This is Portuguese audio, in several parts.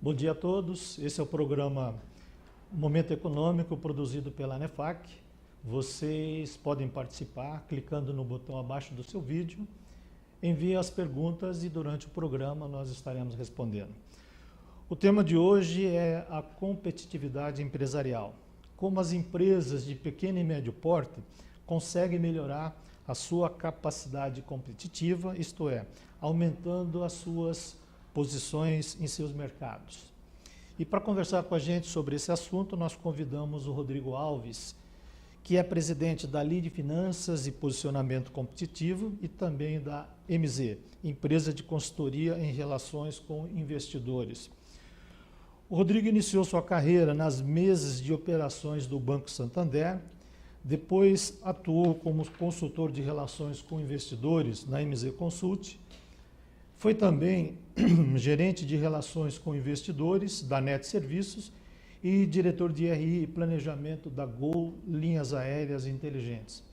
Bom dia a todos. Esse é o programa Momento Econômico, produzido pela ANEFAC. Vocês podem participar clicando no botão abaixo do seu vídeo. Envie as perguntas e durante o programa nós estaremos respondendo. O tema de hoje é a competitividade empresarial. Como as empresas de pequeno e médio porte conseguem melhorar a sua capacidade competitiva, isto é, aumentando as suas posições em seus mercados. E para conversar com a gente sobre esse assunto, nós convidamos o Rodrigo Alves, que é presidente da Lide Finanças e Posicionamento Competitivo e também da MZ, empresa de consultoria em relações com investidores. O Rodrigo iniciou sua carreira nas mesas de operações do Banco Santander, depois atuou como consultor de relações com investidores na MZ Consult. Foi também gerente de relações com investidores da NET Serviços e diretor de RI e planejamento da Gol Linhas Aéreas Inteligentes.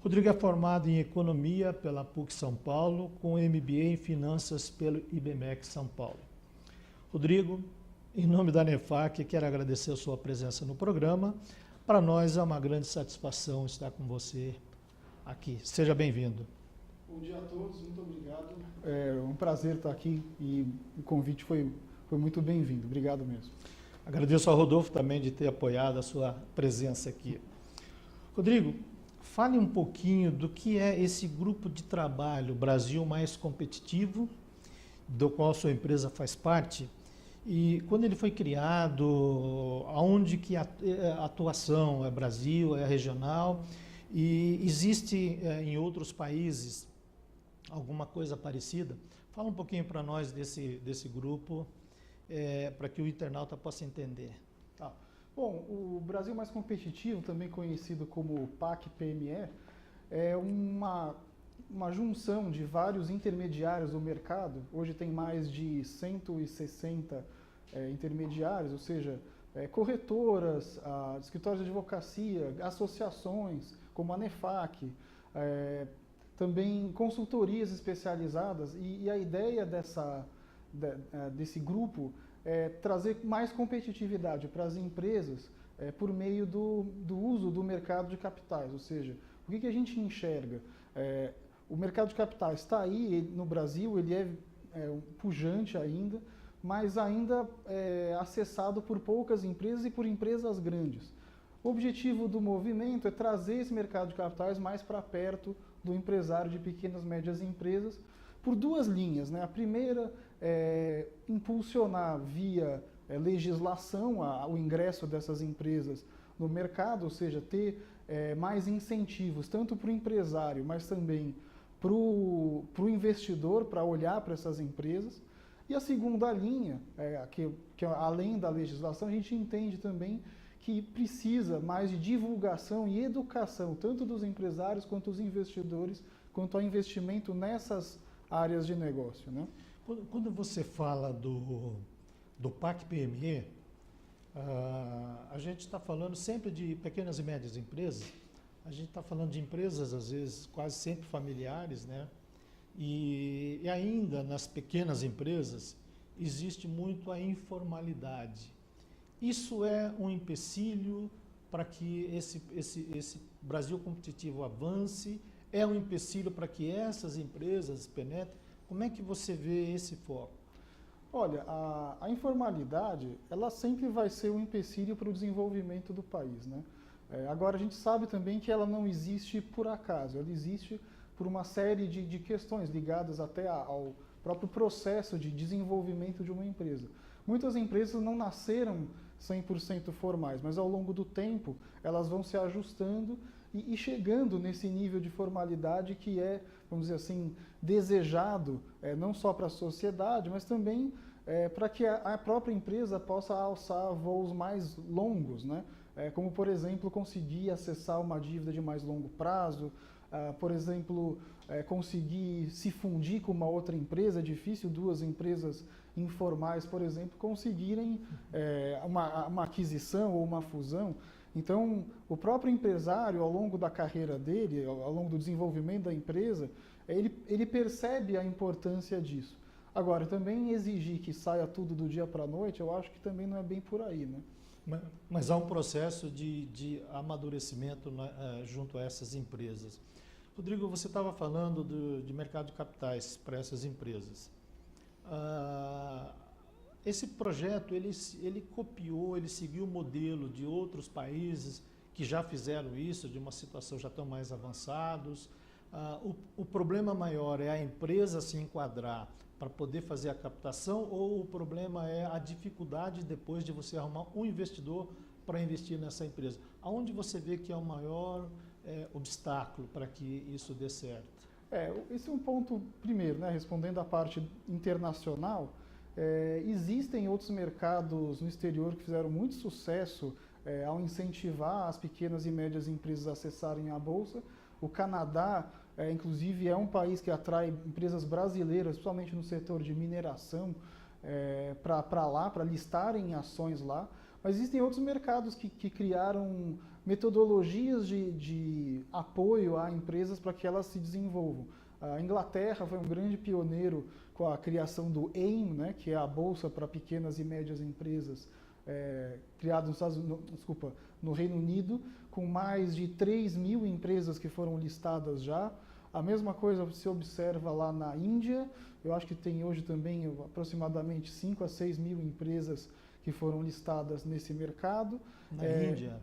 Rodrigo é formado em Economia pela PUC São Paulo, com MBA em Finanças pelo IBMEC São Paulo. Rodrigo, em nome da ANEFAC, quero agradecer a sua presença no programa. Para nós é uma grande satisfação estar com você aqui. Seja bem-vindo. Bom dia a todos, muito obrigado. É um prazer estar aqui e o convite foi muito bem-vindo. Obrigado mesmo. Agradeço ao Rodolfo também de ter apoiado a sua presença aqui. Rodrigo, fale um pouquinho do que é esse grupo de trabalho Brasil Mais Competitivo, do qual a sua empresa faz parte, e quando ele foi criado, aonde que a atuação é Brasil, é regional, e existe em outros países alguma coisa parecida? Fala um pouquinho para nós desse grupo, para que o internauta possa entender. Tá. Bom, o Brasil Mais Competitivo, também conhecido como PAC-PME, é uma junção de vários intermediários do mercado. Hoje tem mais de 160 intermediários, ou seja, corretoras, escritórios de advocacia, associações como a ANEFAC, também consultorias especializadas, e a ideia desse grupo é trazer mais competitividade para as empresas por meio do uso do mercado de capitais, ou seja, o que a gente enxerga? O mercado de capitais está aí no Brasil, ele é pujante ainda, mas ainda é acessado por poucas empresas e por empresas grandes. O objetivo do movimento é trazer esse mercado de capitais mais para perto do empresário de pequenas e médias empresas, por duas linhas, né? A primeira é impulsionar via legislação o ingresso dessas empresas no mercado, ou seja, ter mais incentivos, tanto para o empresário, mas também para o investidor, para olhar para essas empresas. E a segunda linha, que além da legislação, a gente entende também que precisa mais de divulgação e educação, tanto dos empresários quanto dos investidores, quanto ao investimento nessas áreas de negócio, né? Quando você fala do PAC-PME, a gente está falando sempre de pequenas e médias empresas, a gente está falando de empresas, às vezes, quase sempre familiares, né? E ainda nas pequenas empresas existe muito a informalidade. Isso é um empecilho para que esse Brasil competitivo avance? É um empecilho para que essas empresas penetrem? Como é que você vê esse foco? Olha, a informalidade, ela sempre vai ser um empecilho para o desenvolvimento do país, né? Agora, a gente sabe também que ela não existe por acaso, ela existe por uma série de questões ligadas até ao próprio processo de desenvolvimento de uma empresa. Muitas empresas não nasceram 100% formais, mas ao longo do tempo elas vão se ajustando e chegando nesse nível de formalidade que é, vamos dizer assim, desejado não só para a sociedade, mas também para que a própria empresa possa alçar voos mais longos, né? Como, por exemplo, conseguir acessar uma dívida de mais longo prazo, por exemplo, conseguir se fundir com uma outra empresa. É difícil duas empresas informais, por exemplo, conseguirem uma aquisição ou uma fusão. Então, o próprio empresário, ao longo da carreira dele, ao longo do desenvolvimento da empresa, ele percebe a importância disso. Agora, também exigir que saia tudo do dia para a noite, eu acho que também não é bem por aí, né? Mas há um processo de amadurecimento, né, junto a essas empresas. Rodrigo, você estava falando de mercado de capitais para essas empresas. Esse projeto, ele copiou, ele seguiu o modelo de outros países que já fizeram isso, de uma situação já tão mais avançados. O problema maior é a empresa se enquadrar para poder fazer a captação, ou o problema é a dificuldade depois de você arrumar um investidor para investir nessa empresa? Aonde você vê que é o maior obstáculo para que isso dê certo? Esse é um ponto, primeiro, né, respondendo à parte internacional, existem outros mercados no exterior que fizeram muito sucesso ao incentivar as pequenas e médias empresas a acessarem a Bolsa. O Canadá, inclusive, é um país que atrai empresas brasileiras, principalmente no setor de mineração, para listarem ações lá. Mas existem outros mercados que criaram metodologias de apoio a empresas para que elas se desenvolvam. A Inglaterra foi um grande pioneiro com a criação do AIM, né, que é a Bolsa para Pequenas e Médias Empresas, criado no Reino Unido, com mais de 3.000 empresas que foram listadas já. A mesma coisa se observa lá na Índia. Eu acho que tem hoje também aproximadamente 5 a 6 mil empresas que foram listadas nesse mercado.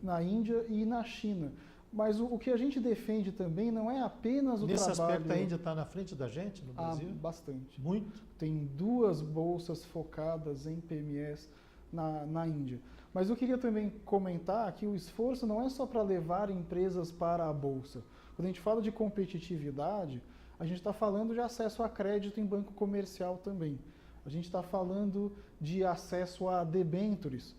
Na Índia e na China. Mas o que a gente defende também não é apenas o trabalho... Nesse aspecto a Índia está na frente da gente no Brasil? Bastante. Muito? Tem 2 bolsas focadas em PMEs na Índia. Mas eu queria também comentar que o esforço não é só para levar empresas para a Bolsa. Quando a gente fala de competitividade, a gente está falando de acesso a crédito em banco comercial também. A gente está falando de acesso a debêntures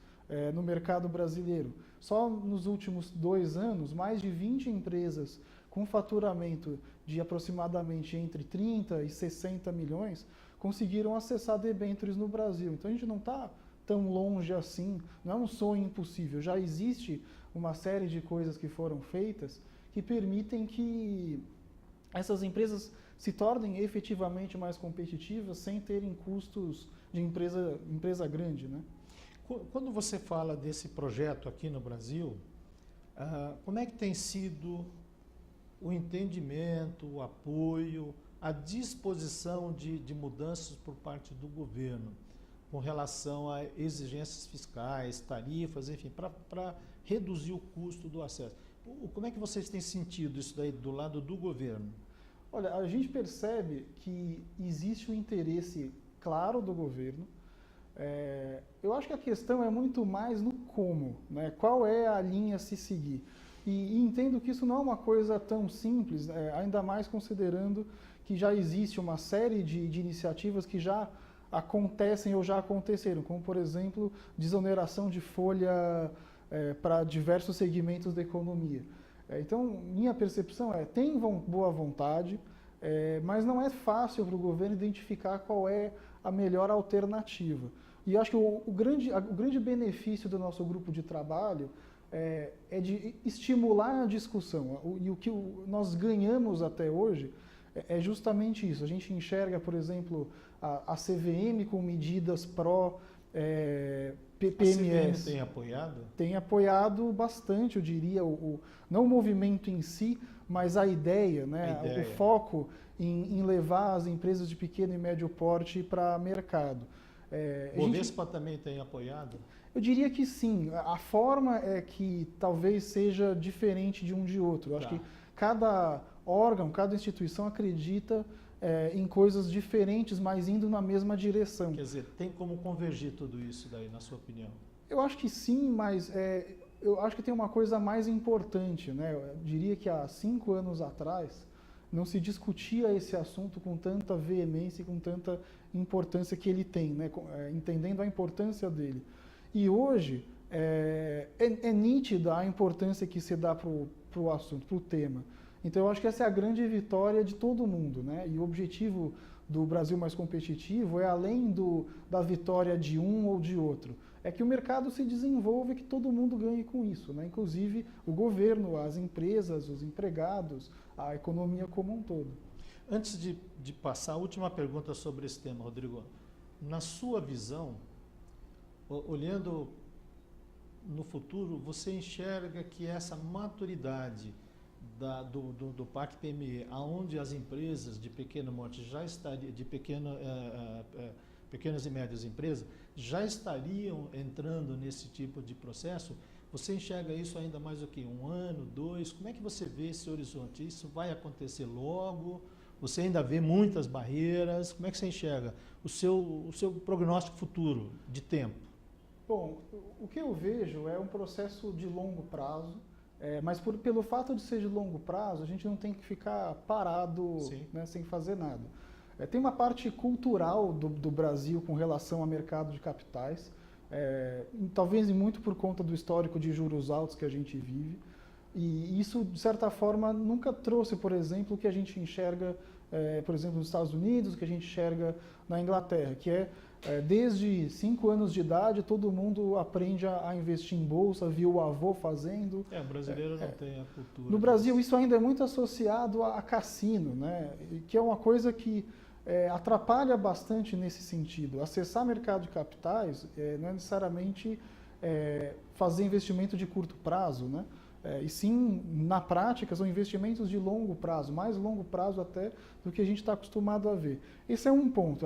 no mercado brasileiro. Só nos últimos 2 anos, mais de 20 empresas com faturamento de aproximadamente entre 30 e 60 milhões conseguiram acessar debêntures no Brasil. Então a gente não está tão longe assim, não é um sonho impossível. Já existe uma série de coisas que foram feitas que permitem que essas empresas se tornem efetivamente mais competitivas sem terem custos de empresa grande, né? Quando você fala desse projeto aqui no Brasil, como é que tem sido o entendimento, o apoio, a disposição de mudanças por parte do governo com relação a exigências fiscais, tarifas, enfim, para reduzir o custo do acesso? Como é que vocês têm sentido isso daí do lado do governo? Olha, a gente percebe que existe um interesse claro do governo. Eu acho que a questão é muito mais no como, né? Qual é a linha a se seguir. E entendo que isso não é uma coisa tão simples, ainda mais considerando que já existe uma série de iniciativas que já acontecem ou já aconteceram, como, por exemplo, desoneração de folha para diversos segmentos da economia. Então, minha percepção tem boa vontade, mas não é fácil para o governo identificar qual é a melhor alternativa. E eu acho que o grande benefício do nosso grupo de trabalho é de estimular a discussão. E o que nós ganhamos até hoje é justamente isso. A gente enxerga, por exemplo, a CVM com medidas pró-PMS. A CVM tem apoiado? Tem apoiado bastante, eu diria, não o movimento em si, mas a ideia, né? O foco em levar as empresas de pequeno e médio porte para mercado. O Bovespa também tem apoiado? Eu diria que sim. A forma é que talvez seja diferente de um de outro. Eu acho que cada órgão, cada instituição acredita em coisas diferentes, mas indo na mesma direção. Quer dizer, tem como convergir tudo isso daí, na sua opinião? Eu acho que sim, mas eu acho que tem uma coisa mais importante, né? Eu diria que há 5 anos atrás não se discutia esse assunto com tanta veemência e com tanta importância que ele tem, né? Entendendo a importância dele. E hoje é nítida a importância que se dá para o assunto, para o tema. Então eu acho que essa é a grande vitória de todo mundo, né? E o objetivo do Brasil Mais Competitivo é além da vitória de um ou de outro. É que o mercado se desenvolva e que todo mundo ganhe com isso, né? Inclusive o governo, as empresas, os empregados, a economia como um todo. Antes de passar, a última pergunta sobre esse tema, Rodrigo. Na sua visão, olhando no futuro, você enxerga que essa maturidade do PAC PME, aonde as empresas de pequeno porte já estariam, pequenas e médias empresas, já estariam entrando nesse tipo de processo? Você enxerga isso ainda mais do que 1 ano, 2? Como é que você vê esse horizonte? Isso vai acontecer logo? Você ainda vê muitas barreiras? Como é que você enxerga o seu prognóstico futuro de tempo? Bom, o que eu vejo é um processo de longo prazo, mas pelo fato de ser de longo prazo, a gente não tem que ficar parado, né, sem fazer nada. Tem uma parte cultural do Brasil com relação ao mercado de capitais, talvez muito por conta do histórico de juros altos que a gente vive, e isso, de certa forma, nunca trouxe, por exemplo, o que a gente enxerga, por exemplo, nos Estados Unidos, o que a gente enxerga na Inglaterra, que desde 5 anos de idade, todo mundo aprende a investir em bolsa, viu o avô fazendo. O brasileiro não tem a cultura. No Brasil, isso ainda é muito associado a cassino, né? Que é uma coisa que atrapalha bastante nesse sentido. Acessar mercado de capitais não é necessariamente fazer investimento de curto prazo, né? E sim, na prática, são investimentos de longo prazo, mais longo prazo até do que a gente está acostumado a ver. Esse é um ponto,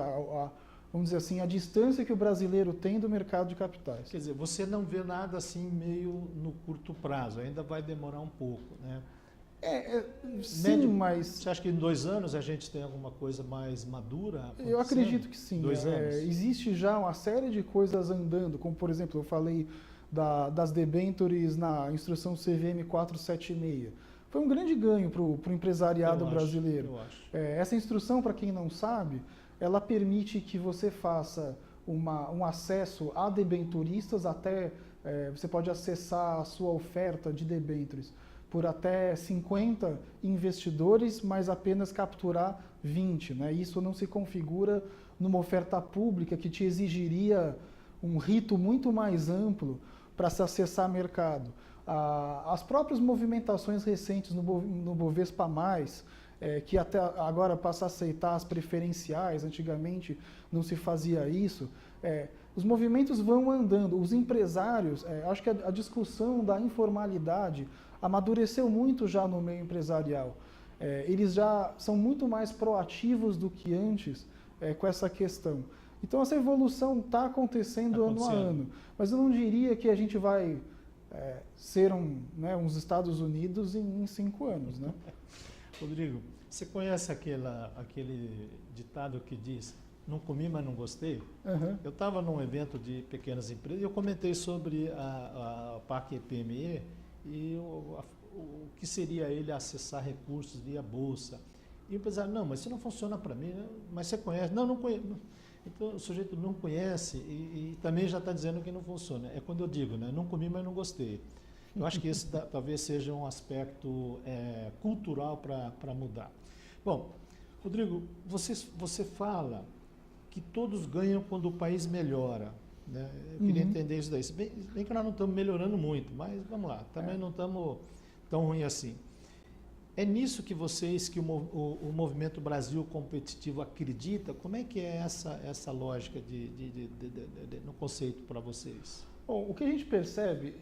vamos dizer assim, a distância que o brasileiro tem do mercado de capitais. Quer dizer, você não vê nada assim meio no curto prazo, ainda vai demorar um pouco, né? Sim, mas... Você acha que em 2 anos a gente tem alguma coisa mais madura? Eu acredito que sim. 2 anos? Existe já uma série de coisas andando, como por exemplo, eu falei das debêntures na instrução CVM 476. Foi um grande ganho para o empresariado brasileiro. Eu acho. Essa instrução, para quem não sabe, ela permite que você faça um acesso a debenturistas até... você pode acessar a sua oferta de debêntures por até 50 investidores, mas apenas capturar 20. Né? Isso não se configura numa oferta pública que te exigiria um rito muito mais amplo para se acessar mercado. As próprias movimentações recentes no Bovespa+, que até agora passa a aceitar as preferenciais, antigamente não se fazia isso, os movimentos vão andando. Os empresários, acho que a discussão da informalidade amadureceu muito já no meio empresarial. Eles já são muito mais proativos do que antes com essa questão. Então essa evolução está acontecendo ano a ano, mas eu não diria que a gente vai ser uns Estados Unidos em 5 anos. Né? Rodrigo, você conhece aquele ditado que diz: não comi, mas não gostei? Uhum. Eu estava num evento de pequenas empresas e eu comentei sobre a PAC PME e o que seria ele acessar recursos via bolsa. E o empresário: não, mas isso não funciona para mim, né? Mas você conhece? Não, não conheço. Então o sujeito não conhece e também já está dizendo que não funciona. É quando eu digo, né? Não comi, mas não gostei. Eu acho que esse talvez seja um aspecto cultural para mudar. Bom, Rodrigo, você fala que todos ganham quando o país melhora. Né? Eu queria entender isso daí. Bem que nós não estamos melhorando muito, mas vamos lá, também não estamos tão ruim assim. É nisso que o Movimento Brasil Competitivo acredita? Como é que é essa lógica no conceito para vocês? Bom, o que a gente percebe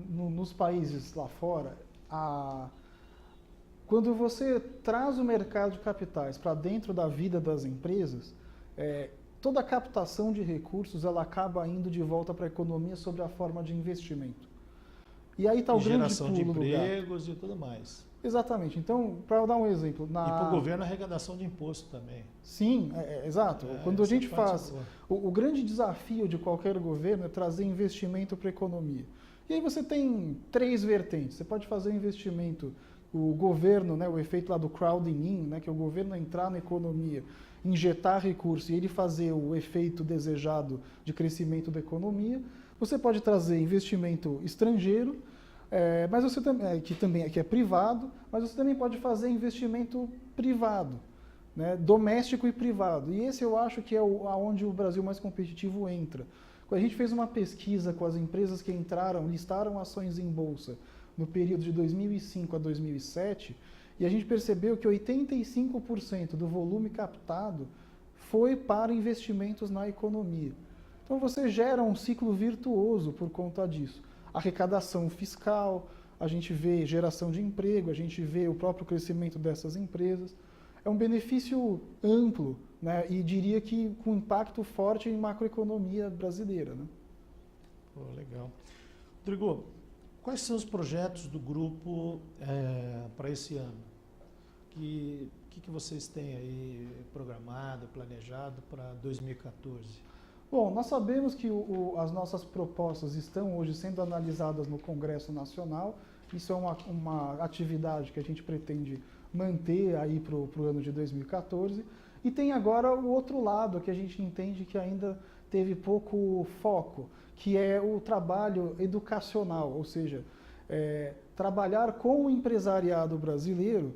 nos países lá fora, quando você traz o mercado de capitais para dentro da vida das empresas, toda a captação de recursos ela acaba indo de volta para a economia sob a forma de investimento. E aí está o grande geração de empregos e tudo mais. Exatamente. Então, para dar um exemplo... E para o governo a arrecadação de imposto também. Sim, exato. Quando a gente faz... O grande desafio de qualquer governo é trazer investimento para a economia. E aí você tem 3 vertentes. Você pode fazer investimento, o governo, né, o efeito lá do crowding in, né, que é o governo entrar na economia, injetar recursos e ele fazer o efeito desejado de crescimento da economia. Você pode trazer investimento estrangeiro, mas você que é privado, mas você também pode fazer investimento privado, né, doméstico e privado. E esse eu acho que é aonde o Brasil mais competitivo entra. Quando a gente fez uma pesquisa com as empresas que listaram ações em bolsa no período de 2005 a 2007, E a gente percebeu que 85% do volume captado foi para investimentos na economia. Então você gera um ciclo virtuoso por conta disso. Arrecadação fiscal, a gente vê geração de emprego, a gente vê o próprio crescimento dessas empresas. É um benefício amplo, né? E diria que com impacto forte em macroeconomia brasileira, né? Pô, legal. Rodrigo, quais são os projetos do grupo para esse ano? Que vocês têm aí programado, planejado para 2014? Bom, nós sabemos que as nossas propostas estão hoje sendo analisadas no Congresso Nacional. Isso é uma atividade que a gente pretende manter aí para o ano de 2014. E tem agora o outro lado que a gente entende que ainda teve pouco foco, que é o trabalho educacional, ou seja, trabalhar com o empresariado brasileiro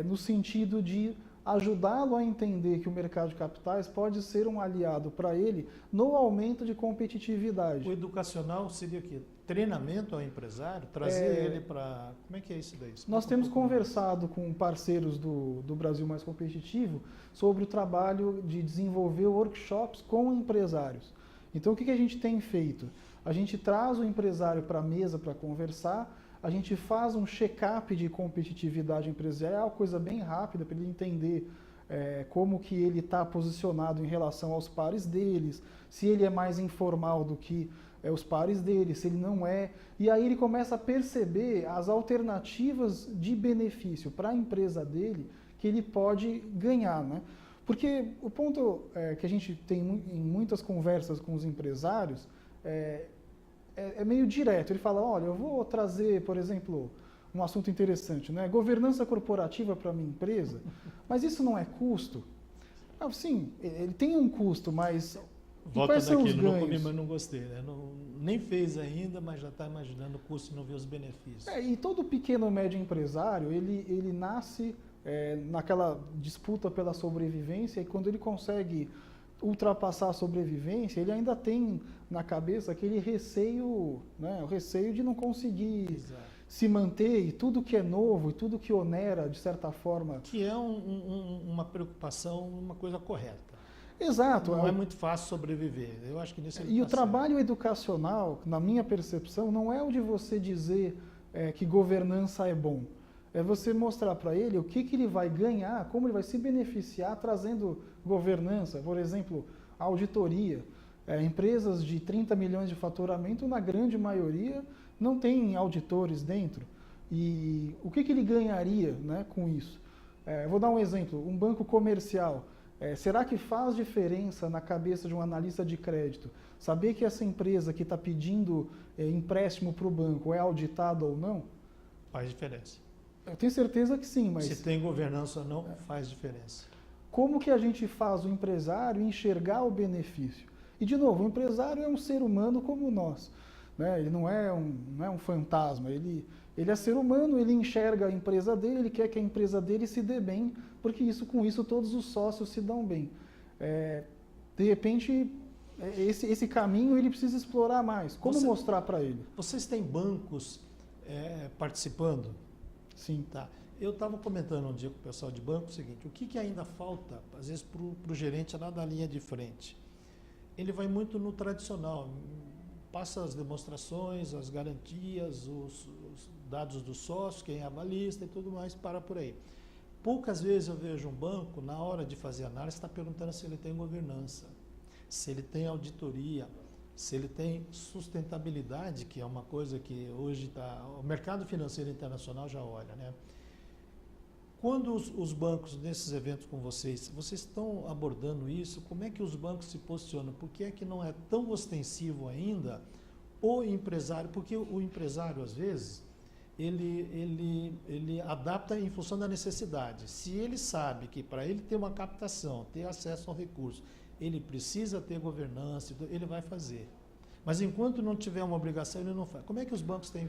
no sentido de ajudá-lo a entender que o mercado de capitais pode ser um aliado para ele no aumento de competitividade. O educacional seria o quê? Treinamento ao empresário? Trazer ele para... Como é que é isso daí? Nós temos conversado com parceiros do Brasil Mais Competitivo sobre o trabalho de desenvolver workshops com empresários. Então, o que a gente tem feito? A gente traz o empresário para a mesa para conversar, a gente faz um check-up de competitividade empresarial, coisa bem rápida para ele entender como que ele está posicionado em relação aos pares deles, se ele é mais informal do que os pares dele, se ele não é. E aí ele começa a perceber as alternativas de benefício para a empresa dele que ele pode ganhar, né? Porque o ponto que a gente tem em muitas conversas com os empresários é meio direto. Ele fala, olha, eu vou trazer, por exemplo, um assunto interessante, né? Governança corporativa para a minha empresa, mas isso não é custo? Não, sim, ele tem um custo, mas... Volta daquilo, não comi, mas não gostei, né? Nem fez ainda, mas já está imaginando o custo e não vê os benefícios. E todo pequeno ou médio empresário, ele nasce naquela disputa pela sobrevivência, e quando ele consegue ultrapassar a sobrevivência, ele ainda tem na cabeça aquele receio, né? O receio de não conseguir se manter, e tudo que é novo, e tudo que onera, de certa forma... Que é uma preocupação, uma coisa correta. Exato. Não é muito fácil sobreviver. Eu acho que nisso ele E o trabalho educacional, na minha percepção, não é o de você dizer que governança é bom. É você mostrar para ele o que ele vai ganhar, como ele vai se beneficiar trazendo governança. Por exemplo, auditoria. Empresas de 30 milhões de faturamento, na grande maioria, não tem auditores dentro. E o que ele ganharia, né, com isso? Vou dar um exemplo. Um banco comercial. Será que faz diferença na cabeça de um analista de crédito saber que essa empresa que está pedindo empréstimo para o banco é auditada ou não? Faz diferença. Eu tenho certeza que sim, mas... Se tem governança ou não, faz diferença. Como que a gente faz o empresário enxergar o benefício? E, de novo, o empresário é um ser humano como nós, né? Ele não é um fantasma, ele é ser humano, ele enxerga a empresa dele, ele quer que a empresa dele se dê bem, porque com isso todos os sócios se dão bem. De repente, esse caminho ele precisa explorar mais. Como mostrar para ele? Vocês têm bancos participando? Sim. Tá. Eu estava comentando um dia com o pessoal de banco o seguinte, o que ainda falta, às vezes, para o gerente lá da linha de frente? Ele vai muito no tradicional, passa as demonstrações, as garantias, os dados do sócio, quem é avalista e tudo mais, para por aí. Poucas vezes eu vejo um banco, na hora de fazer análise, está perguntando se ele tem governança, se ele tem auditoria, se ele tem sustentabilidade, que é uma coisa que hoje o mercado financeiro internacional já olha, né? Quando os bancos, nesses eventos com vocês estão abordando isso, como é que os bancos se posicionam? Por que é que não é tão ostensivo ainda o empresário? Porque o empresário, às vezes, ele adapta em função da necessidade. Se ele sabe que para ele ter uma captação, ter acesso ao recurso, ele precisa ter governança, ele vai fazer. Mas enquanto não tiver uma obrigação, ele não faz. Como é que os bancos têm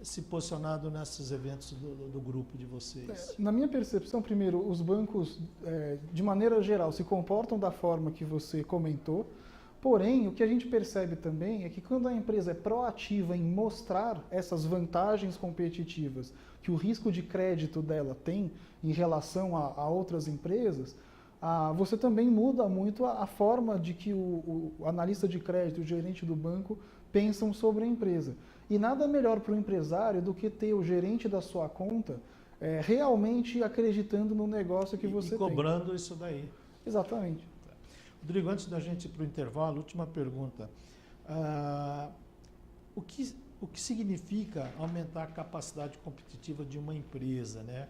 se posicionado nesses eventos do grupo de vocês? Na minha percepção, primeiro, os bancos, de maneira geral, se comportam da forma que você comentou, Porém, o que a gente percebe também é que quando a empresa é proativa em mostrar essas vantagens competitivas que o risco de crédito dela tem em relação a outras empresas, você também muda muito a forma de que o analista de crédito, o gerente do banco, pensam sobre a empresa. E nada melhor para o empresário do que ter o gerente da sua conta realmente acreditando no negócio que você tem. E cobrando isso daí. Exatamente. Rodrigo, antes da gente ir para o intervalo, última pergunta. O que significa aumentar a capacidade competitiva de uma empresa, né?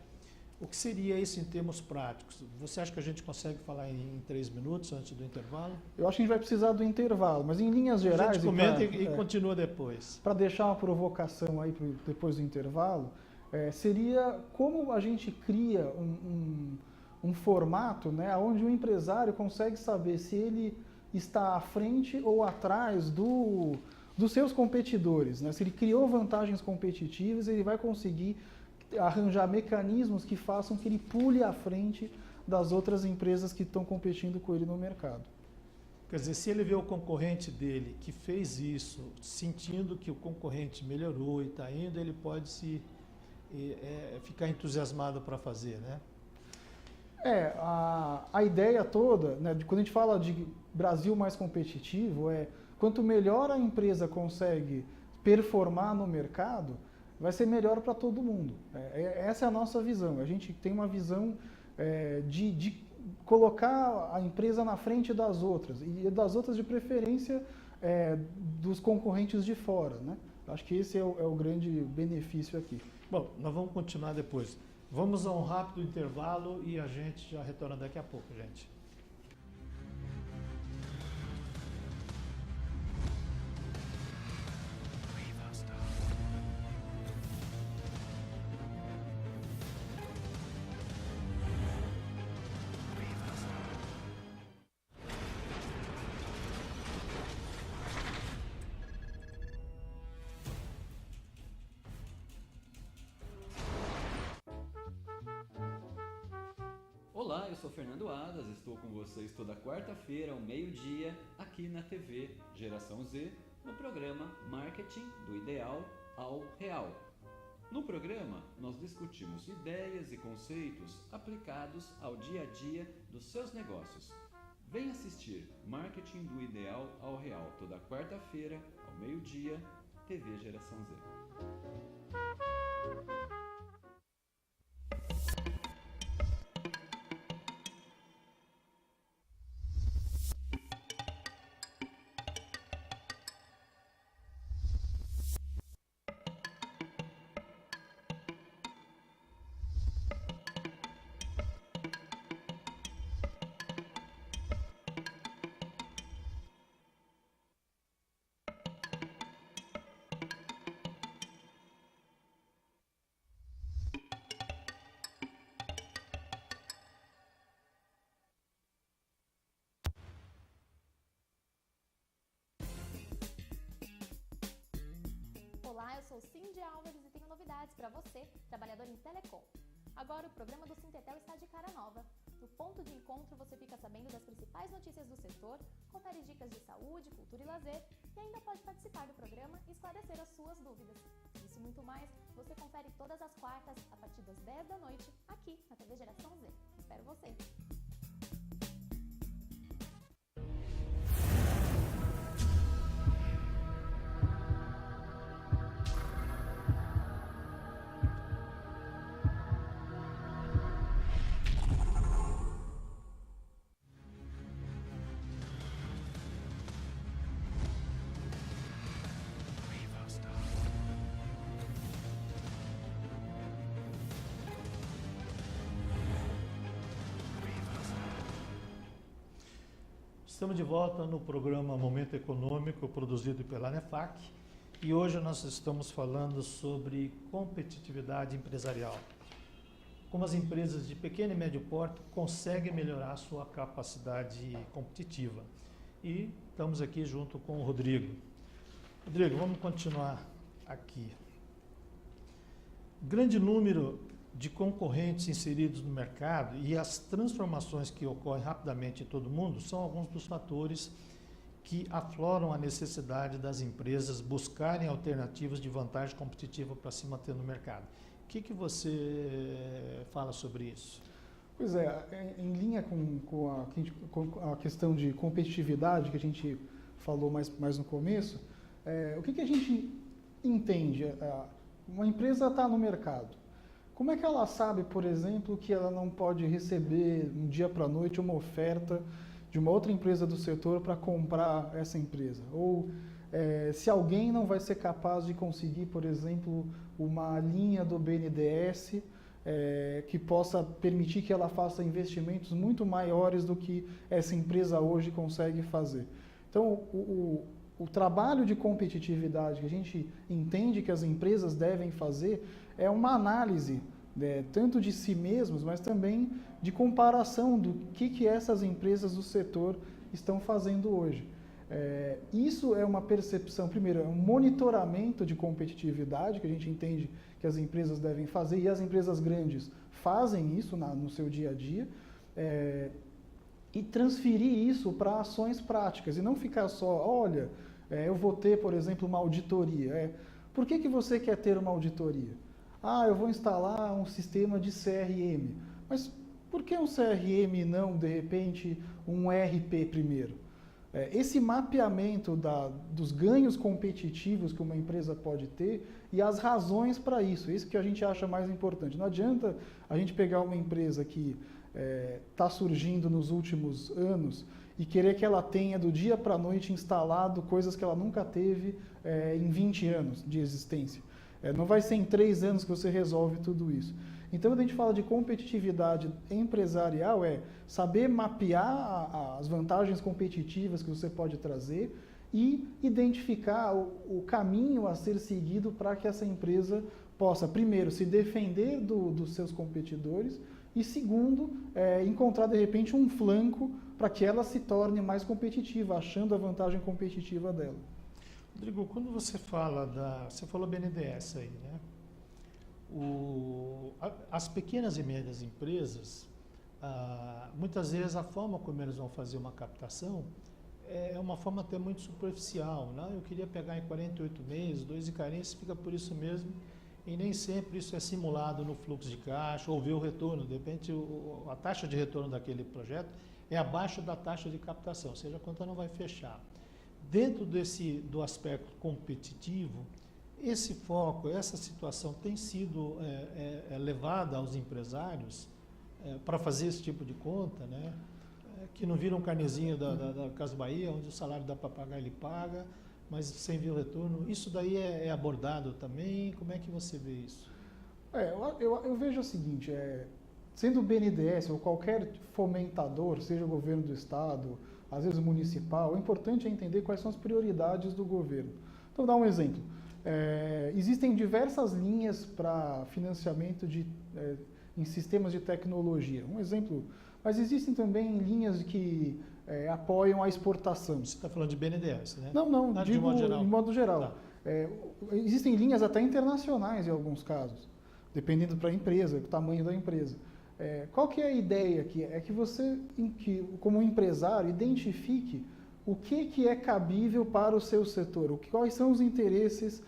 O que seria isso em termos práticos? Você acha que a gente consegue falar em 3 minutos antes do intervalo? Eu acho que a gente vai precisar do intervalo, mas em linhas gerais... A gente comenta e continua depois. Para deixar uma provocação aí depois do intervalo, seria como a gente cria um formato, né, onde o empresário consegue saber se ele está à frente ou atrás dos seus competidores, né? Se ele criou vantagens competitivas, ele vai conseguir arranjar mecanismos que façam que ele pule à frente das outras empresas que estão competindo com ele no mercado. Quer dizer, se ele vê o concorrente dele que fez isso, sentindo que o concorrente melhorou e está indo, ele pode ficar entusiasmado para fazer, né? A ideia toda, né, quando a gente fala de Brasil mais competitivo, quanto melhor a empresa consegue performar no mercado, vai ser melhor para todo mundo. Essa é a nossa visão. A gente tem uma visão de colocar a empresa na frente das outras, e das outras de preferência dos concorrentes de fora, né? Acho que esse é o grande benefício aqui. Bom, nós vamos continuar depois. Vamos a um rápido intervalo e a gente já retorna daqui a pouco, gente. Olá, eu sou Fernando Adas, estou com vocês toda quarta-feira ao meio-dia aqui na TV Geração Z, no programa Marketing do Ideal ao Real. No programa, nós discutimos ideias e conceitos aplicados ao dia a dia dos seus negócios. Venha assistir Marketing do Ideal ao Real toda quarta-feira ao meio-dia, TV Geração Z. Olá, eu sou Cindy Álvares e tenho novidades para você, trabalhador em Telecom. Agora o programa do Sintetel está de cara nova. No ponto de encontro você fica sabendo das principais notícias do setor, confere dicas de saúde, cultura e lazer e ainda pode participar do programa e esclarecer as suas dúvidas. Isso e muito mais, você confere todas as quartas a partir das 10 da noite aqui na TV Geração Z. Espero você! Estamos de volta no programa Momento Econômico, produzido pela ANEFAC, e hoje nós estamos falando sobre competitividade empresarial. Como as empresas de pequeno e médio porte conseguem melhorar a sua capacidade competitiva. E estamos aqui junto com o Rodrigo. Rodrigo, vamos continuar aqui. Grande número de concorrentes inseridos no mercado e as transformações que ocorrem rapidamente em todo mundo são alguns dos fatores que afloram a necessidade das empresas buscarem alternativas de vantagem competitiva para se manter no mercado. O que você fala sobre isso? Pois é, em linha com a questão de competitividade que a gente falou mais no começo, o que a gente entende? Uma empresa está no mercado. Como é que ela sabe, por exemplo, que ela não pode receber um dia para a noite uma oferta de uma outra empresa do setor para comprar essa empresa? Ou se alguém não vai ser capaz de conseguir, por exemplo, uma linha do BNDES que possa permitir que ela faça investimentos muito maiores do que essa empresa hoje consegue fazer. Então, o trabalho de competitividade que a gente entende que as empresas devem fazer é uma análise, tanto de si mesmas, mas também de comparação do que essas empresas do setor estão fazendo hoje. Isso é uma percepção, primeiro, é um monitoramento de competitividade que a gente entende que as empresas devem fazer, e as empresas grandes fazem isso no seu dia a dia, e transferir isso para ações práticas, e não ficar só, olha, eu vou ter, por exemplo, uma auditoria. Por que você quer ter uma auditoria? Eu vou instalar um sistema de CRM. Mas por que um CRM e não, de repente, um ERP primeiro? Esse mapeamento dos ganhos competitivos que uma empresa pode ter e as razões para isso, isso que a gente acha mais importante. Não adianta a gente pegar uma empresa que está surgindo nos últimos anos e querer que ela tenha do dia para a noite instalado coisas que ela nunca teve em 20 anos de existência. Não vai ser em 3 anos que você resolve tudo isso. Então, quando a gente fala de competitividade empresarial, saber mapear as vantagens competitivas que você pode trazer e identificar o caminho a ser seguido para que essa empresa possa, primeiro, se defender dos seus competidores e, segundo, encontrar, de repente, um flanco para que ela se torne mais competitiva, achando a vantagem competitiva dela. Rodrigo, quando você fala você falou BNDES aí, né? As pequenas e médias empresas, muitas vezes a forma como eles vão fazer uma captação é uma forma até muito superficial, né? Eu queria pegar em 48 meses, 2 de carência, fica por isso mesmo, e nem sempre isso é simulado no fluxo de caixa, ou ver o retorno, de repente a taxa de retorno daquele projeto é abaixo da taxa de captação, ou seja, a conta não vai fechar. Dentro do aspecto competitivo, esse foco, essa situação tem sido levada aos empresários para fazer esse tipo de conta, né? Que não vira um carnezinho da Casa Bahia, onde o salário dá para pagar, ele paga, mas sem ver o retorno. Isso daí é abordado também? Como é que você vê isso? Eu vejo o seguinte, sendo o BNDES ou qualquer fomentador, seja o governo do estado, às vezes municipal, o importante é entender quais são as prioridades do governo. Então, vou dar um exemplo. Existem diversas linhas para financiamento em sistemas de tecnologia. Um exemplo, mas existem também linhas que apoiam a exportação. Você está falando de BNDES, né? Não, digo de modo geral. de modo geral. Tá. Existem linhas até internacionais em alguns casos, dependendo da empresa, do tamanho da empresa. Qual que é a ideia aqui? É que você, como empresário, identifique o que é cabível para o seu setor, quais são os interesses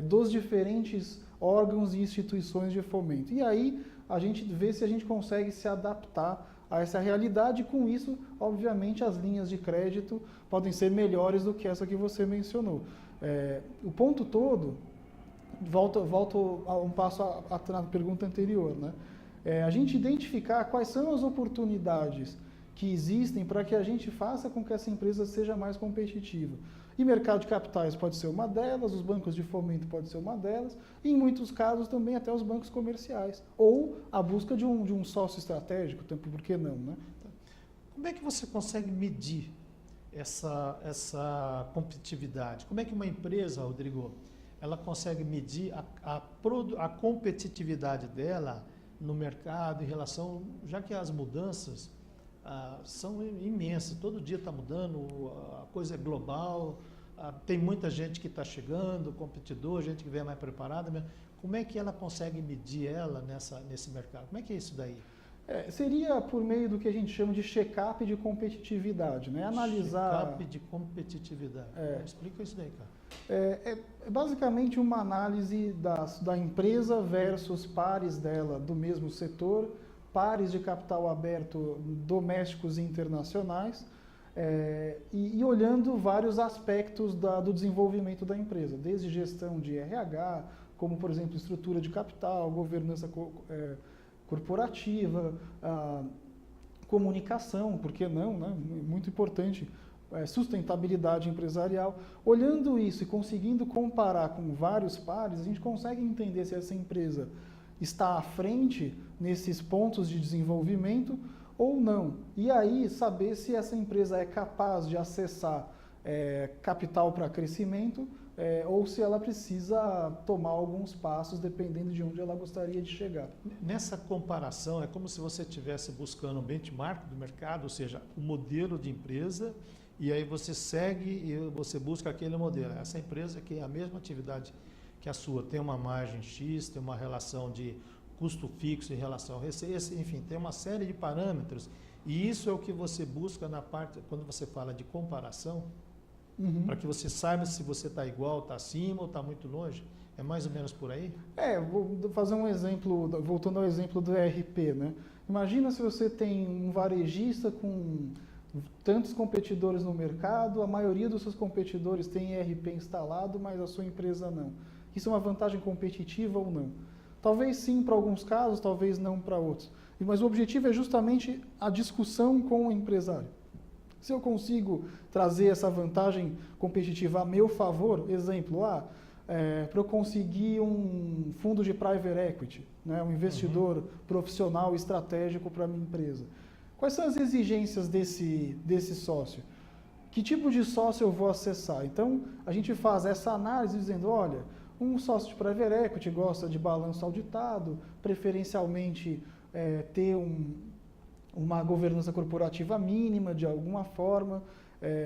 dos diferentes órgãos e instituições de fomento. E aí a gente vê se a gente consegue se adaptar a essa realidade, e com isso, obviamente, as linhas de crédito podem ser melhores do que essa que você mencionou. O ponto todo, volto a um passo na pergunta anterior, né? A gente identificar quais são as oportunidades que existem para que a gente faça com que essa empresa seja mais competitiva. E mercado de capitais pode ser uma delas, os bancos de fomento pode ser uma delas, e em muitos casos também até os bancos comerciais. Ou a busca de um sócio estratégico, por que não, né? Como é que você consegue medir essa competitividade? Como é que uma empresa, Rodrigo, ela consegue medir a competitividade dela no mercado em relação, já que as mudanças são imensas, todo dia está mudando, a coisa é global, tem muita gente que está chegando, competidor, gente que vem mais preparada. Como é que ela consegue medir ela nesse mercado? Como é que é isso daí? Seria por meio do que a gente chama de check-up de competitividade, né? Analisar... Check-up de competitividade. Explica isso daí, cara. É basicamente uma análise da empresa versus pares dela do mesmo setor, pares de capital aberto domésticos e internacionais, e olhando vários aspectos do desenvolvimento da empresa, desde gestão de RH, como, por exemplo, estrutura de capital, governança corporativa, comunicação, por que não, né? Muito importante, sustentabilidade empresarial. Olhando isso e conseguindo comparar com vários pares, a gente consegue entender se essa empresa está à frente nesses pontos de desenvolvimento ou não. E aí saber se essa empresa é capaz de acessar capital para crescimento, ou se ela precisa tomar alguns passos dependendo de onde ela gostaria de chegar. Nessa comparação, é como se você estivesse buscando um benchmark do mercado, ou seja, o modelo de empresa, e aí você segue e você busca aquele modelo. Essa empresa que é a mesma atividade que a sua, tem uma margem X, tem uma relação de custo fixo em relação ao receita, enfim, tem uma série de parâmetros, e isso é o que você busca na parte, quando você fala de comparação, para que você saiba se você está igual, está acima ou está muito longe. É mais ou menos por aí? Vou fazer um exemplo, voltando ao exemplo do ERP, né? Imagina se você tem um varejista com tantos competidores no mercado, a maioria dos seus competidores tem ERP instalado, mas a sua empresa não. Isso é uma vantagem competitiva ou não? Talvez sim para alguns casos, talvez não para outros. Mas o objetivo é justamente a discussão com o empresário. Se eu consigo trazer essa vantagem competitiva a meu favor, exemplo, para eu conseguir um fundo de private equity, né, um investidor profissional estratégico para a minha empresa. Quais são as exigências desse sócio? Que tipo de sócio eu vou acessar? Então, a gente faz essa análise dizendo, olha, um sócio de private equity gosta de balanço auditado, preferencialmente ter uma governança corporativa mínima de alguma forma.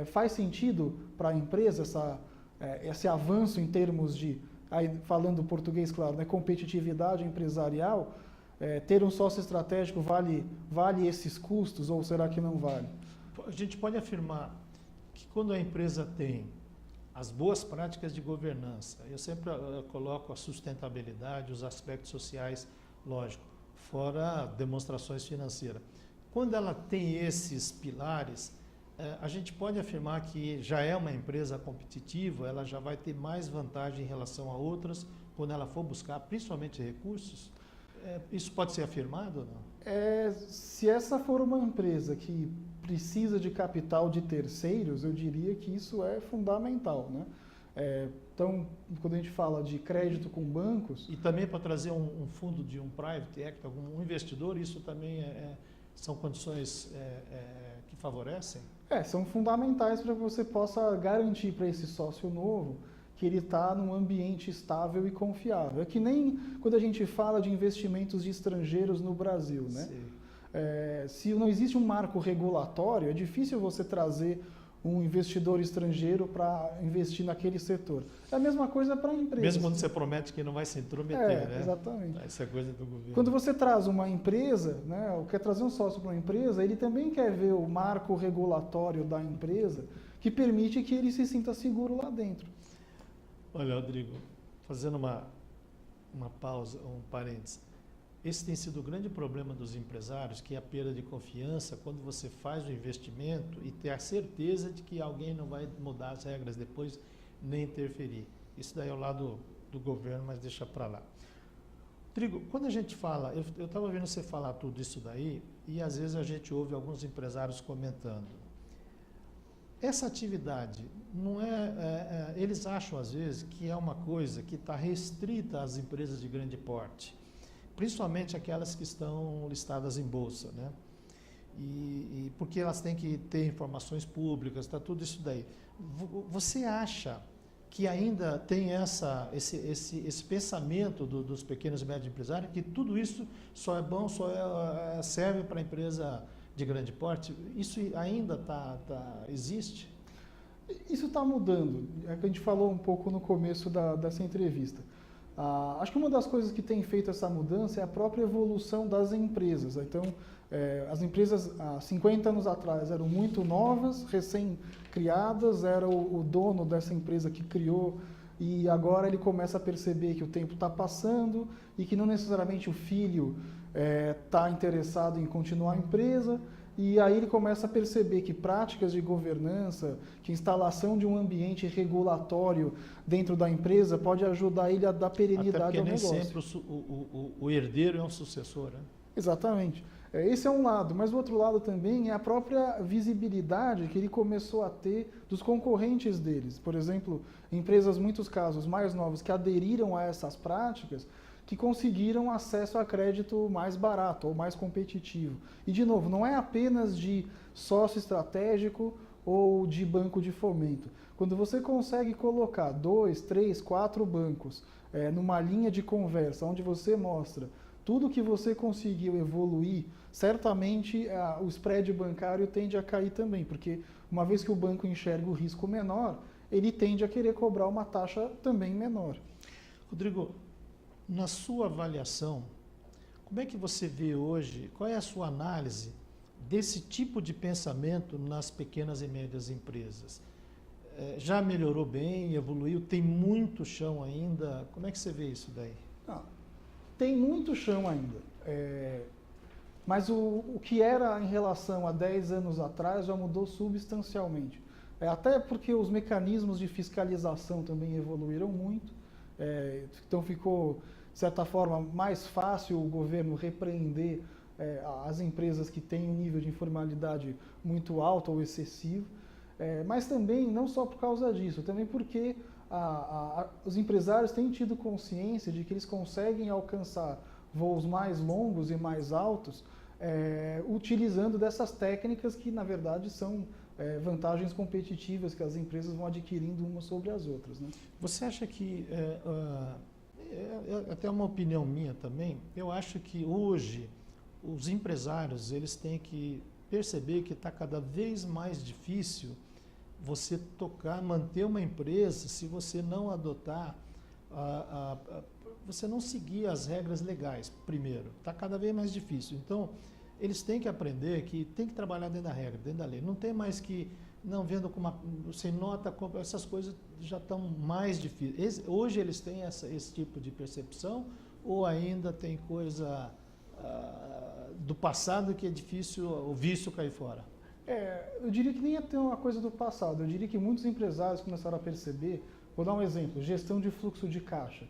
Faz sentido para a empresa esse avanço em termos de, aí, falando português claro, né, competitividade empresarial? Ter um sócio estratégico vale esses custos ou será que não vale? A gente pode afirmar que quando a empresa tem as boas práticas de governança, eu sempre coloco a sustentabilidade, os aspectos sociais, lógico, fora demonstrações financeiras. Quando ela tem esses pilares, a gente pode afirmar que já é uma empresa competitiva, ela já vai ter mais vantagem em relação a outras quando ela for buscar, principalmente recursos. Isso pode ser afirmado ou não? Se essa for uma empresa que precisa de capital de terceiros, eu diria que isso é fundamental, né? Então, quando a gente fala de crédito com bancos... E também para trazer um fundo de um private equity, algum investidor, isso também são condições que favorecem? São fundamentais para que você possa garantir para esse sócio novo que ele está num ambiente estável e confiável. É que nem quando a gente fala de investimentos de estrangeiros no Brasil, né? Se não existe um marco regulatório, é difícil você trazer um investidor estrangeiro para investir naquele setor. É a mesma coisa para a empresa. Mesmo quando você promete que não vai se intrometer, né? Exatamente. Essa é coisa do governo. Quando você traz uma empresa, né, ou quer trazer um sócio para uma empresa, ele também quer ver o marco regulatório da empresa que permite que ele se sinta seguro lá dentro. Olha, Rodrigo, fazendo uma pausa, um parênteses. Esse tem sido o grande problema dos empresários, que é a perda de confiança quando você faz o investimento e ter a certeza de que alguém não vai mudar as regras depois, nem interferir. Isso daí é o lado do governo, mas deixa para lá. Rodrigo, quando a gente fala, eu estava vendo você falar tudo isso daí, e às vezes a gente ouve alguns empresários comentando. Essa atividade, não eles acham às vezes que é uma coisa que está restrita às empresas de grande porte, principalmente aquelas que estão listadas em bolsa, né? E porque elas têm que ter informações públicas, está tudo isso daí. Você acha que ainda tem esse pensamento dos pequenos e médios empresários, que tudo isso só é bom, serve para a empresa de grande porte? Isso ainda existe? Isso está mudando. É que a gente falou um pouco no começo dessa entrevista. Acho que uma das coisas que tem feito essa mudança é a própria evolução das empresas. Então, as empresas há 50 anos atrás eram muito novas, recém-criadas, era o dono dessa empresa que criou, e agora ele começa a perceber que o tempo está passando e que não necessariamente o filho está interessado em continuar a empresa, e aí ele começa a perceber que práticas de governança, que instalação de um ambiente regulatório dentro da empresa pode ajudar ele a dar perenidade ao negócio. Até porque nem sempre o herdeiro é um sucessor, né? Exatamente. Esse é um lado, mas o outro lado também é a própria visibilidade que ele começou a ter dos concorrentes deles. Por exemplo, empresas, muitos casos mais novos, que aderiram a essas práticas, que conseguiram acesso a crédito mais barato ou mais competitivo. E, de novo, não é apenas de sócio estratégico ou de banco de fomento. Quando você consegue colocar 2, 3, 4 bancos numa linha de conversa, onde você mostra tudo que você conseguiu evoluir, certamente o spread bancário tende a cair também, porque uma vez que o banco enxerga o risco menor, ele tende a querer cobrar uma taxa também menor. Rodrigo, na sua avaliação, como é que você vê hoje, qual é a sua análise desse tipo de pensamento nas pequenas e médias empresas? Já melhorou bem, evoluiu, tem muito chão ainda? Como é que você vê isso daí? Tem muito chão ainda, mas o que era em relação a 10 anos atrás já mudou substancialmente. Até porque os mecanismos de fiscalização também evoluíram muito, então ficou, de certa forma, mais fácil o governo repreender as empresas que têm um nível de informalidade muito alto ou excessivo, mas também não só por causa disso, também porque os empresários têm tido consciência de que eles conseguem alcançar voos mais longos e mais altos utilizando dessas técnicas que, na verdade, são vantagens competitivas que as empresas vão adquirindo umas sobre as outras, né? Você acha que, até uma opinião minha também, eu acho que hoje os empresários eles têm que perceber que está cada vez mais difícil você manter uma empresa se você não adotar, você não seguir as regras legais, primeiro. Está cada vez mais difícil. Então, eles têm que aprender que tem que trabalhar dentro da regra, dentro da lei. Não tem mais que, não vendo com sem nota, essas coisas já estão mais difíceis. Hoje eles têm esse tipo de percepção ou ainda tem coisa do passado que é difícil o vício cair fora? Eu diria que nem é ter uma coisa do passado. Eu diria que muitos empresários começaram a perceber, vou dar um exemplo, gestão de fluxo de caixa.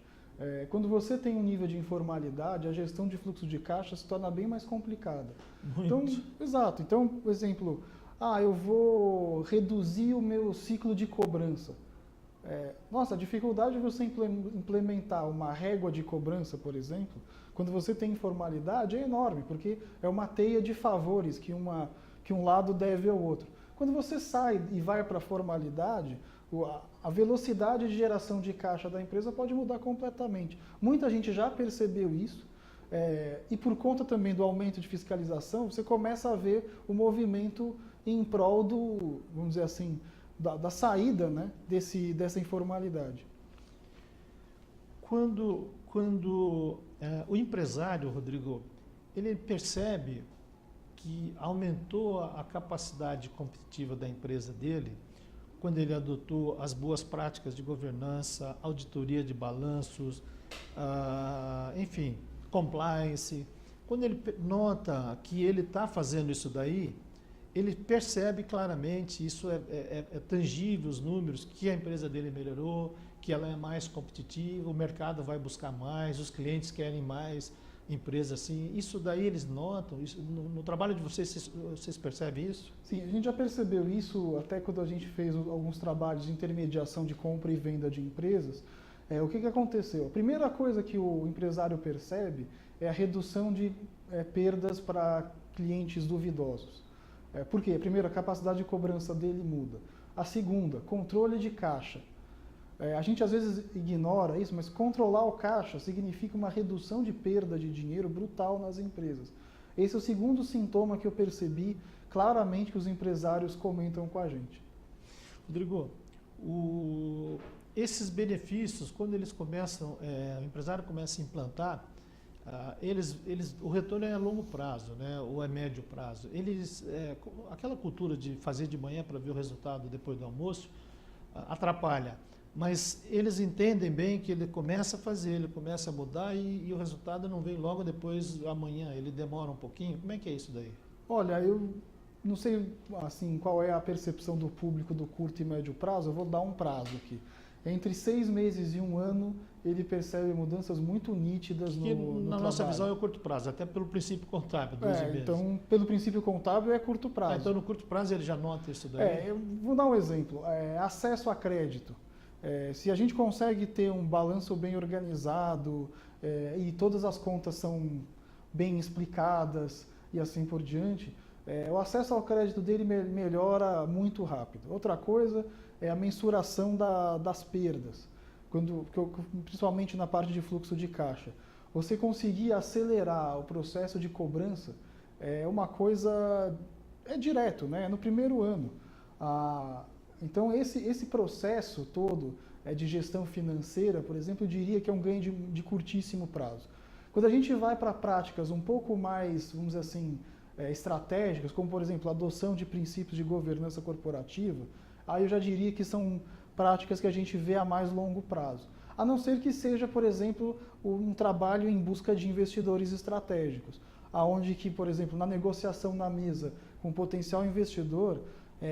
Quando você tem um nível de informalidade, a gestão de fluxo de caixa se torna bem mais complicada. Muito. Então, exato. Então, por exemplo, eu vou reduzir o meu ciclo de cobrança. A dificuldade de você implementar uma régua de cobrança, por exemplo, quando você tem informalidade, é enorme, porque é uma teia de favores que um lado deve ao outro. Quando você sai e vai para a formalidade, a velocidade de geração de caixa da empresa pode mudar completamente. Muita gente já percebeu isso, e por conta também do aumento de fiscalização, você começa a ver o movimento em prol vamos dizer assim, da saída, né, dessa informalidade. Quando o empresário, Rodrigo, ele percebe que aumentou a capacidade competitiva da empresa dele, quando ele adotou as boas práticas de governança, auditoria de balanços, enfim, compliance. Quando ele nota que ele está fazendo isso daí, ele percebe claramente, isso é tangível, os números, que a empresa dele melhorou, que ela é mais competitiva, o mercado vai buscar mais, os clientes querem mais empresa assim. Isso daí eles notam? Isso, no trabalho de vocês percebem isso? Sim, a gente já percebeu isso até quando a gente fez alguns trabalhos de intermediação de compra e venda de empresas. O que aconteceu? A primeira coisa que o empresário percebe é a redução de perdas para clientes duvidosos. Por quê? Primeiro, a capacidade de cobrança dele muda. A segunda, controle de caixa. A gente às vezes ignora isso, mas controlar o caixa significa uma redução de perda de dinheiro brutal nas empresas. Esse é o segundo sintoma que eu percebi claramente que os empresários comentam com a gente. Rodrigo, esses benefícios, quando eles começam, o empresário começa a implantar, o retorno é a longo prazo, né, ou é médio prazo. Aquela cultura de fazer de manhã para ver o resultado depois do almoço, atrapalha. Mas eles entendem bem que ele começa a fazer, ele começa a mudar e o resultado não vem logo depois, amanhã, ele demora um pouquinho. Como é que é isso daí? Olha, eu não sei assim, qual é a percepção do público do curto e médio prazo, eu vou dar um prazo aqui. Entre 6 meses e 1 ano, ele percebe mudanças muito nítidas no na trabalho. nossa visão é o curto prazo, até pelo princípio contábil, 12 meses. Então, pelo princípio contábil, é curto prazo. Então, no curto prazo, ele já nota isso daí? Eu vou dar um exemplo. Acesso a crédito. Se a gente consegue ter um balanço bem organizado e todas as contas são bem explicadas e assim por diante, o acesso ao crédito dele melhora muito rápido. Outra coisa é a mensuração das perdas, principalmente na parte de fluxo de caixa. Você conseguir acelerar o processo de cobrança é uma coisa direto, né? No primeiro ano. Então, esse processo todo de gestão financeira, por exemplo, eu diria que é um ganho de curtíssimo prazo. Quando a gente vai para práticas um pouco mais, vamos dizer assim, estratégicas, como, por exemplo, a adoção de princípios de governança corporativa, aí eu já diria que são práticas que a gente vê a mais longo prazo. A não ser que seja, por exemplo, um trabalho em busca de investidores estratégicos, aonde que, por exemplo, na negociação na mesa com o potencial investidor,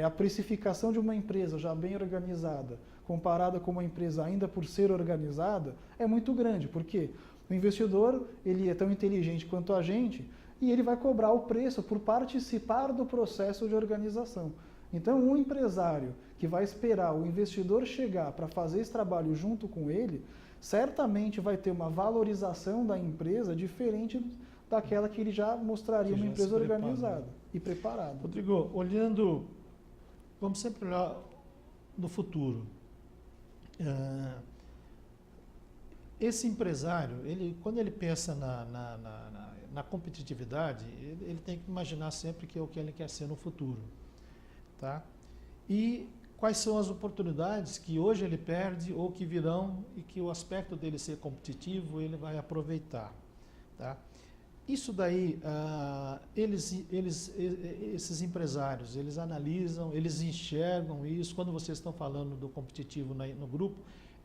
a precificação de uma empresa já bem organizada, comparada com uma empresa ainda por ser organizada, é muito grande. Por quê? O investidor, ele é tão inteligente quanto a gente e ele vai cobrar o preço por participar do processo de organização. Então, um empresário que vai esperar o investidor chegar para fazer esse trabalho junto com ele, certamente vai ter uma valorização da empresa diferente daquela que ele já mostraria uma empresa organizada e preparada. Rodrigo, vamos sempre olhar no futuro. Esse empresário, quando ele pensa na competitividade, ele tem que imaginar sempre que é o que ele quer ser no futuro. Tá? E quais são as oportunidades que hoje ele perde ou que virão e que o aspecto dele ser competitivo ele vai aproveitar. Tá? Isso daí, esses empresários, eles analisam, eles enxergam isso. Quando vocês estão falando do competitivo no grupo,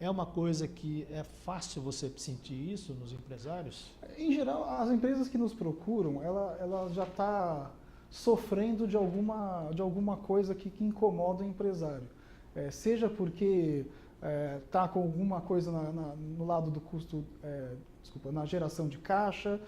é uma coisa que é fácil você sentir isso nos empresários? Em geral, as empresas que nos procuram, ela já está sofrendo de alguma coisa que incomoda o empresário. Seja porque está com alguma coisa no lado do custo, na geração de caixa,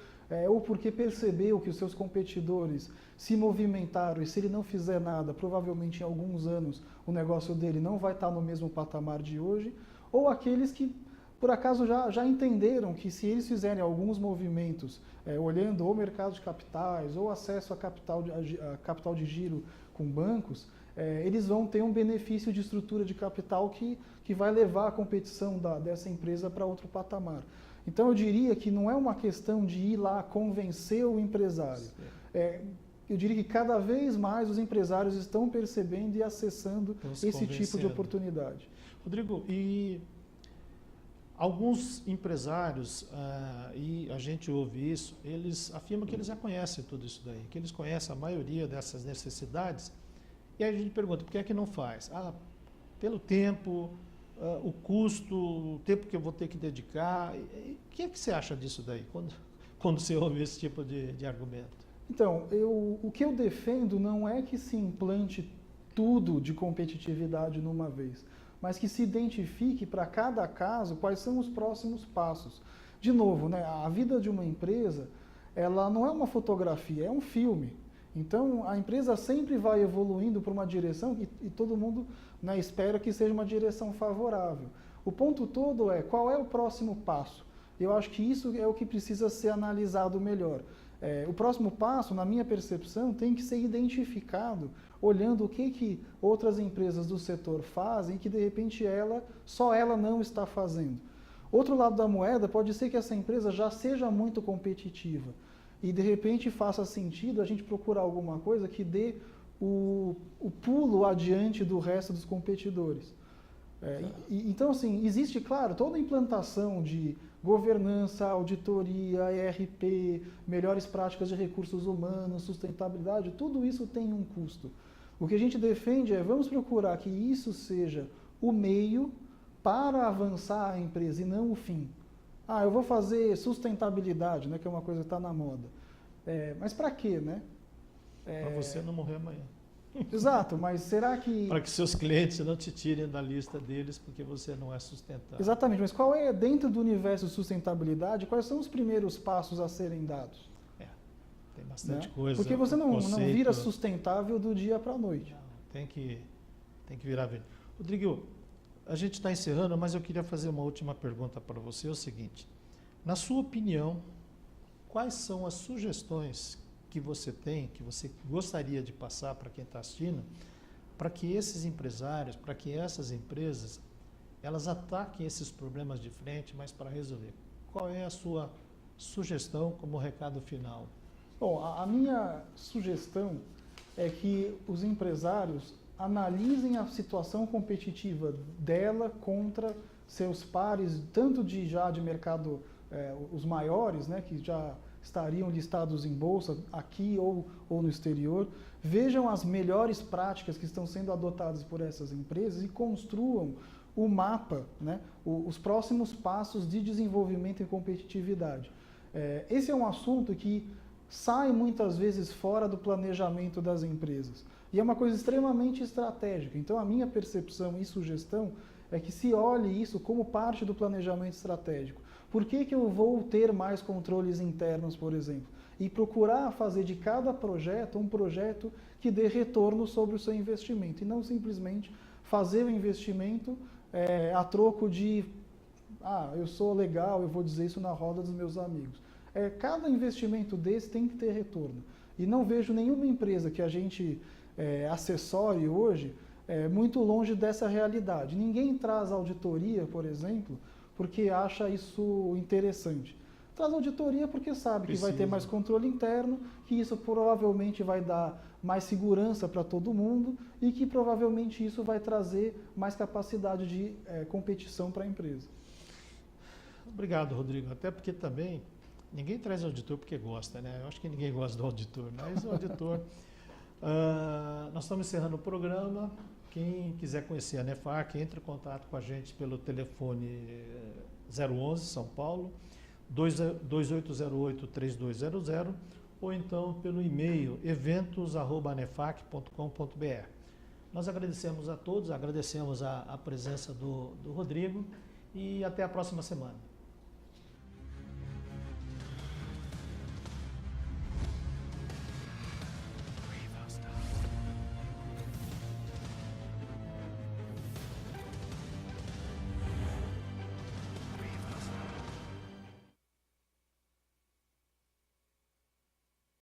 ou porque percebeu que os seus competidores se movimentaram e se ele não fizer nada, provavelmente em alguns anos o negócio dele não vai estar no mesmo patamar de hoje, ou aqueles que por acaso já entenderam que se eles fizerem alguns movimentos, olhando o mercado de capitais ou acesso a capital de giro com bancos, eles vão ter um benefício de estrutura de capital que vai levar a competição dessa empresa para outro patamar. Então eu diria que não é uma questão de ir lá convencer o empresário. Eu diria que cada vez mais os empresários estão percebendo e acessando esse tipo de oportunidade. Rodrigo, e alguns empresários, e a gente ouve isso, eles afirmam que eles já conhecem tudo isso daí, que eles conhecem a maioria dessas necessidades, e aí a gente pergunta, por que é que não faz? Pelo tempo, o custo, o tempo que eu vou ter que dedicar. O que é que você acha disso daí, quando você ouve esse tipo de argumento? Então, o que eu defendo não é que se implante tudo de competitividade numa vez, mas que se identifique para cada caso quais são os próximos passos. De novo, né, a vida de uma empresa, ela não é uma fotografia, é um filme. Então, a empresa sempre vai evoluindo para uma direção e todo mundo, né, espera que seja uma direção favorável. O ponto todo é qual é o próximo passo. Eu acho que isso é o que precisa ser analisado melhor. O próximo passo, na minha percepção, tem que ser identificado olhando o que outras empresas do setor fazem que, de repente, só ela não está fazendo. Outro lado da moeda pode ser que essa empresa já seja muito competitiva e, de repente, faça sentido a gente procurar alguma coisa que dê o pulo adiante do resto dos competidores. Então, assim, existe, claro, toda a implantação de governança, auditoria, ERP, melhores práticas de recursos humanos, sustentabilidade, tudo isso tem um custo. O que a gente defende é, vamos procurar que isso seja o meio para avançar a empresa e não o fim. Eu vou fazer sustentabilidade, né, que é uma coisa que está na moda. Mas para quê, né? Para você não morrer amanhã. Exato, mas será que... Para que seus clientes não te tirem da lista deles porque você não é sustentável. Exatamente, mas qual é, dentro do universo de sustentabilidade, quais são os primeiros passos a serem dados? Tem bastante Né? coisa. Porque você não vira conceito. sustentável do dia para a noite. Não, tem que virar verde. Rodrigo, a gente está encerrando, mas eu queria fazer uma última pergunta para você, é o seguinte. Na sua opinião, quais são as sugestões que você tem, que você gostaria de passar para quem está assistindo, para que esses empresários, para que essas empresas, elas ataquem esses problemas de frente, mas para resolver? Qual é a sua sugestão como recado final? Bom, a minha sugestão é que os empresários analisem a situação competitiva dela contra seus pares, tanto de mercado, os maiores, né, que já estariam listados em bolsa aqui ou no exterior, vejam as melhores práticas que estão sendo adotadas por essas empresas e construam o mapa, né, os próximos passos de desenvolvimento e competitividade. Esse é um assunto que sai muitas vezes fora do planejamento das empresas e é uma coisa extremamente estratégica. Então a minha percepção e sugestão é que se olhe isso como parte do planejamento estratégico. Por que eu vou ter mais controles internos, por exemplo? E procurar fazer de cada projeto um projeto que dê retorno sobre o seu investimento. E não simplesmente fazer o investimento a troco de eu sou legal, eu vou dizer isso na roda dos meus amigos. Cada investimento desse tem que ter retorno. E não vejo nenhuma empresa que a gente assessore hoje muito longe dessa realidade. Ninguém traz auditoria, por exemplo, porque acha isso interessante. Traz auditoria porque sabe que vai ter mais controle interno, que isso provavelmente vai dar mais segurança para todo mundo e que provavelmente isso vai trazer mais capacidade de competição para a empresa. Obrigado, Rodrigo. Até porque também ninguém traz auditor porque gosta, né? Eu acho que ninguém gosta do auditor, mas o auditor... nós estamos encerrando o programa. Quem quiser conhecer a NEFAC, entre em contato com a gente pelo telefone 011 São Paulo, 2808-3200 ou então pelo e-mail eventos@nefac.com.br. Nós agradecemos a todos, agradecemos a presença do Rodrigo e até a próxima semana.